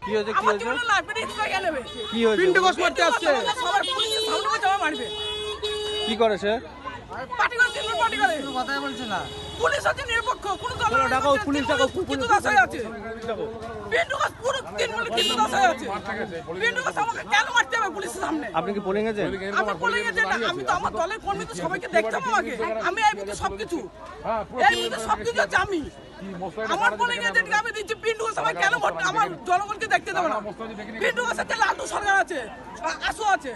কি হয়েছে কি হয়েছে না পেটে গেলে কি হয়েছে পিন্টু ঘোষ মারতে আসছে সবার পুলিশের সামনে যাওয়া মারবে কি করে সে পার্টি করে দিন পার্টি করে কথাই বলছে না পুলিশ আছে নিরপেক্ষ কোন দল চলো ডাকো পুলিশ ডাকো কিন্তু দাসাই আছে পিন্টু ঘোষ পুরো তৃণমূল কিন্তু দাসাই আছে পিন্টু ঘোষ আমাকে কেন মারতে হবে পুলিশের সামনে আপনি কি পোলিং এজেন্ট আমি বলে গেছি না আমি তো আমার দলের কর্মী তো সবাইকে দেখতাম আমাকে আমি এই বুঝে সবকিছু এই বুঝে সবকিছু আছে আমি আমার বলে গেছে আমি দিচ্ছি পিন্টু ঘোষ আমাকে কেন আমার জনগণকে দেখতে দেবো না পিন্টু ঘোষের লালটু সরকার আছে আসো আছে